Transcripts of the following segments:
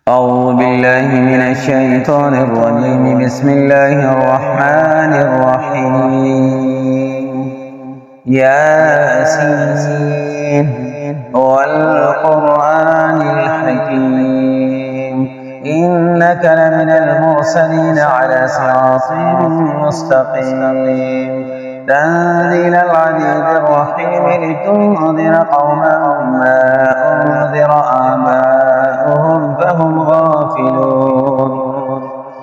أعوذ بالله من الشيطان الرجيم. بسم الله الرحمن الرحيم. ياسين والقرآن الحكيم إنك لمن المرسلين على صراط مستقيم. تنزيل العزيز الرحيم لتنذر قوما ما أنذر آباؤهم فهم غافلون.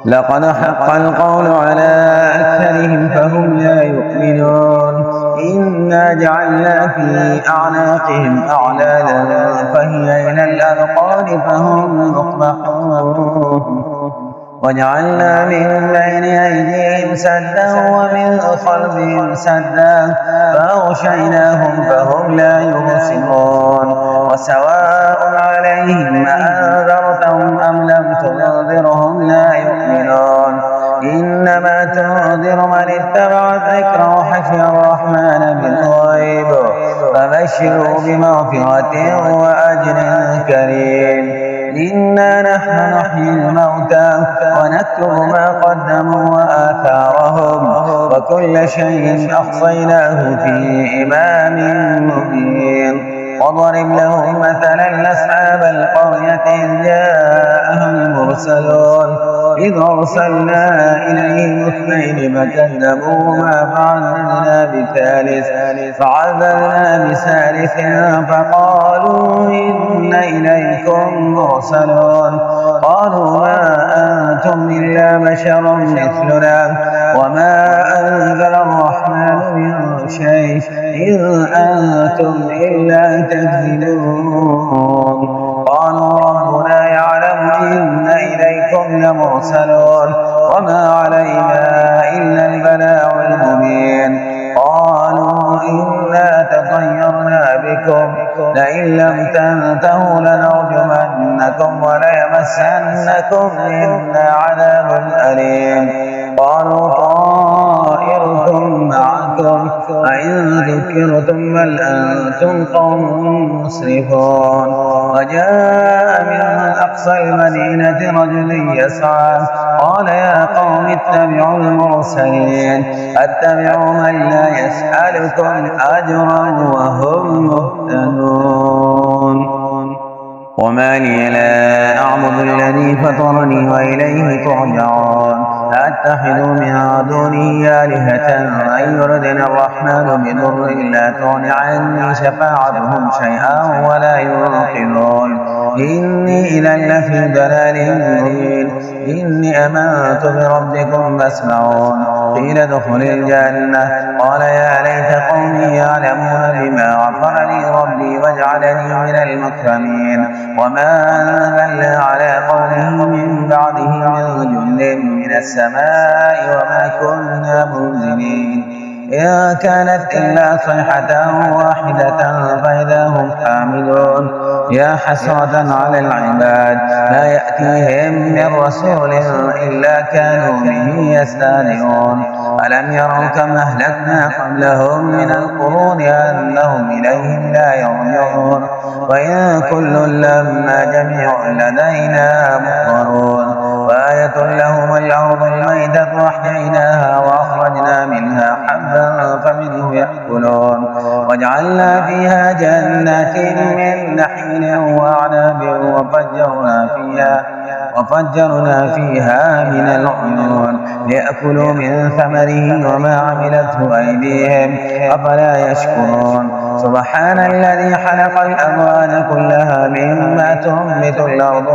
لقد حق القول على أكثرهم فهم لا يؤمنون. إنا جعلنا في أعناقهم أغلالا فهي إلى الأذقان فهم مقمحون. وجعلنا من بين أيديهم سدا ومن خلفهم سدا فأغشيناهم فهم لا يبصرون. وسواء عليهم أأنذرتهم أم لم تنذرهم لا يؤمنون. إنما تنذر من اتبع الذكر وخشي الرحمن بالغيب فبشروا بمغفرة وأجر كريم. إنا نحن نحيي الموتى ونكتب ما قدموا وآثارهم وكل شيء أحصيناه في إمام مبين. وضرب لهم مثلا أصحاب القرية إذ جاءهم المرسلون إذ أرسلنا إليهم اثنين فكذبوهما فعززنا بثالث فقالوا إنا إليكم مرسلون. قالوا ما أنتم إلا بشر مثلنا وما أنزل الرحمن من شيء إن أنتم إلا تكذبون. قالوا ربنا يعلم إن إليكم لمرسلون وما علينا إلا البلاغ المبين. قالوا إنا تطيرنا بكم لئن لم تنتهوا لنرجمنكم وليمسنكم منا عذاب أليم. قالوا طائركم معكم أئن ذكرتم بل أنتم قوم مسرفون. وجاء من أقصى المدينة رجل يسعى قال يا قوم اتبعوا المرسلين اتبعوا من لا يسألكم أجرا وهم مهتدون. وما لي لا أعبد الذي فطرني وإليه ترجعون. أتخذ من دونه آلهة أن يردنا الرحمن بضر لا تغن عني شفاعتهم شيئا ولا ينقذون. إني إذا لفي ضلال مبين. إني آمنت بربكم فاسمعون. قيل ادخل الجنة قال يا ليت قومي يعلمون بما غفر لي ربي وجعلني من المكرمين. وما أنزلنا على قومه من بعده من جند من السماء وما كنا منزلين. إن كانت إلا صيحة واحدة فإذا هم حامدون. يا حسرة على العباد لا يأتيهم من رسول إلا كانوا به يستهزئون. ألم يروا كم أهلكنا قبلهم من القرون أنهم إليهم لا يرجعون. وإن كل لما جميع لدينا محضرون. وآية لهم الأرض الميتة وأحييناها وأخرجنا منها حبا فمنه يأكلون. وجعلنا فيها جنات من نخيل وأعناب وفجرنا فيها من العيون ليأكلوا من ثمره وما عملته أيديهم أفلا يشكرون. سبحان الذي خلق الأزواج كلها مما تنبت الأرض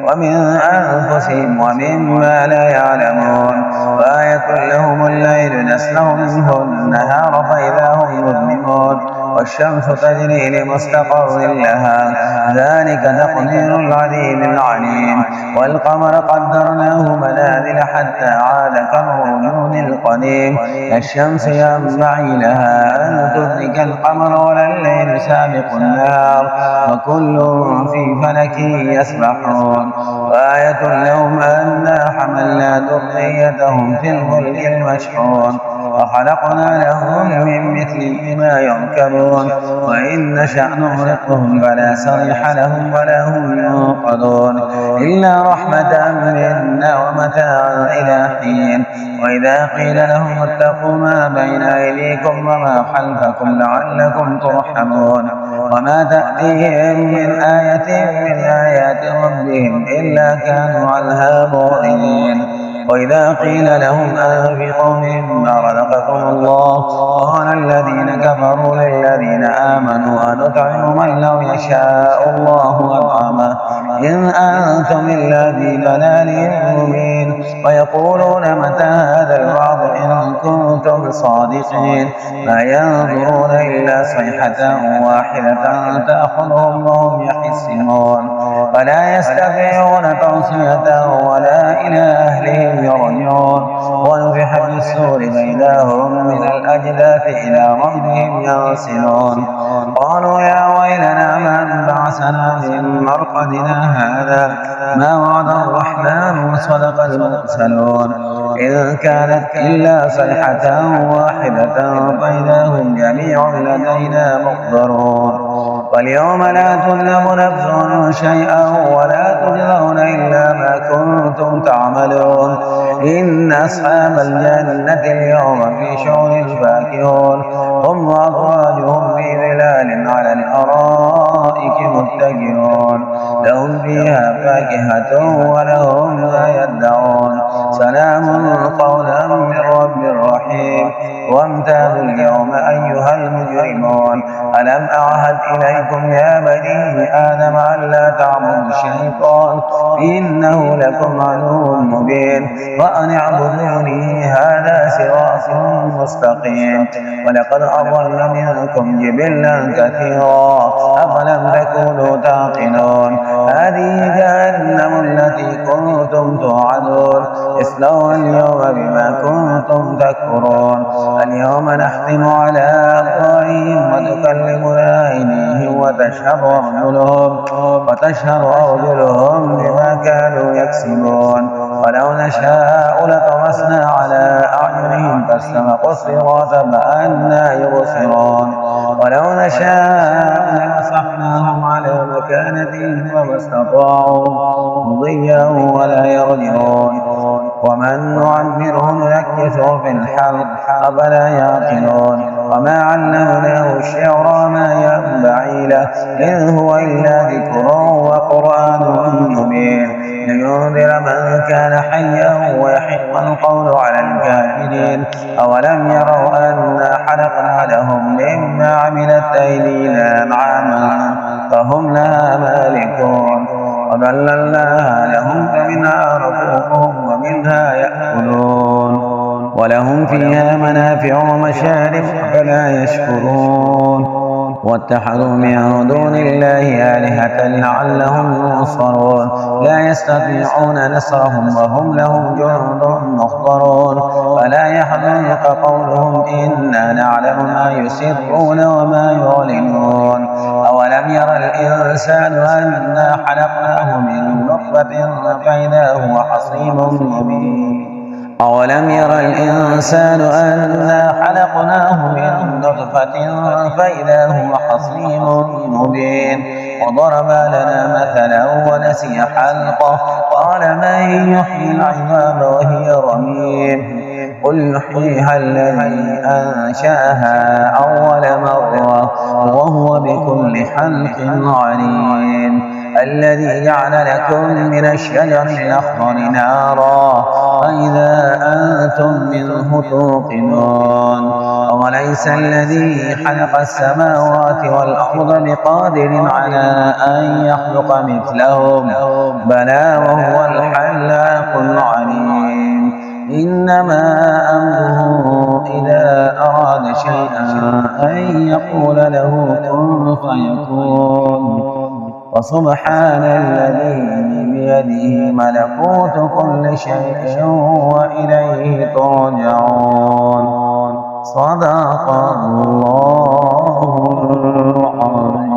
ومن أنفسهم ومما لا يعلمون. وآية لهم الليل نسلخ منه النهار فإذا هم مظلمون. والشمس تجري لمستقر لها ذلك تقدير العليم العليم. والقمر قدرناه منازل حتى عاد كالرجون القديم. الشمس ينبغي لها أن تدرك القمر ولا الليل سابق النهار وكل في فلك يسبحون. وآية لهم أنا حملنا ذريتهم في الفلك المشحون وخلقنا لهم من مثله ما يركبون وإن نشأ نغرقهم فلا صريح لهم ولا هم ينقذون إلا رحمة منا ومتاعا إلى حين وإذا قيل لهم اتقوا ما بين أيديكم وما خلفكم لعلكم ترحمون وما تأتيهم من آية من آيات ربهم إلا كانوا عنها معرضين وإذا قيل لهم أنفقوا مما رزقكم الله قال الذين كفروا للذين آمنوا أنطعم من لو يشاء الله أطعمه إن أنتم إلا في ضلال مبين ويقولون متى هذا الوعد إن كنتم صادقين ما ينظرون إلا صيحة واحدة تأخذهم وهم يحسمون فلا يستطيعون توصية ولا إلى أهلهم يرجعون ونفخ في الصور فإذا هم من الأجداث إلى ربهم ينسلون قالوا يا ويلنا من بعثنا من مرقدنا هذا ما وعد الرحمن وصدق المرسلون إن كانت إلا صيحة واحدة فإذا هم جميع لدينا محضرون واليوم لا تظلم نفس شيئا ولا تجزون إلا ما كنتم تعملون إن أصحاب الجنة اليوم في شغل فاكهون هم وأزواجهم في ظلال على الأرائك متكئون لهم فيها فاكهة ولهم ما يدعون سلام قولا من رب رحيم وامتازوا اليوم أيها المجرمون ألم أعهد إليكم يا بني آدم ألا تعبدوا الشيطان إنه لكم عدو مبين وأن اعبدوني هذا صراط مستقيم ولقد أضل منكم جبلا كثيرا أفلم تكونوا تعقلون هذه جهنم التي كنتم توعدون اصلوها اليوم بما كنتم تكفرون اليوم نختم على أفواههم وتكلمنا أيديهم وتشهد أرجلهم بما كانوا يكسبون ولو نشاء لطمسنا على أعينهم فاستبقوا الصراط فأنى يبصرون ولو نشاء لمسحناهم على مكانتهم وما استطاعوا مضيا ولا يرجعون ومن نعمره ننكسه في الحلق أفلا يعقلون وما علمناه الشعر وما ينبغي له إن هو إلا ذكر وقرآن مبين لينذر من كان حيا ويحق القول على الكافرين أولم يروا أنا خلقنا لهم مما عملت أيدينا أنعاما فهم لها مالكون وذللناها لهم فمنها ركوبهم ومنها يأكلون ولهم فيها منافع ومشارب فلا يشكرون واتخذوا من دون الله آلهة لعلهم ينصرون لا يستطيعون نصرهم وهم لهم جند محضرون فلا يحزنك قولهم إنا نعلم ما يسرون وما يعلنون أولم ير الإنسان أنا خلقناه من نطفة فإذا هو خصيم مبين أولم ير الإنسان أنا خلقناه من نطفة فإذا هو خصيم مبين وضرب لنا مثلا ونسي خلقه قال من يحيي العظام وهي رميم قل يحييها الذي أنشأها أول مرة وهو بكل خلق عليم الذي جعل لكم من الشجر الأخضر نارا فإذا أنتم منه توقدون وليس الذي خلق السماوات والأرض بقادر على أن يخلق مثلهم بلى وهو الخلاق العليم إنما أمره إذا أراد شيئا أن يقول له كن فيكون وسبحان الذي بيده ملكوت كل شيء وإليه ترجعون صدق الله العظيم.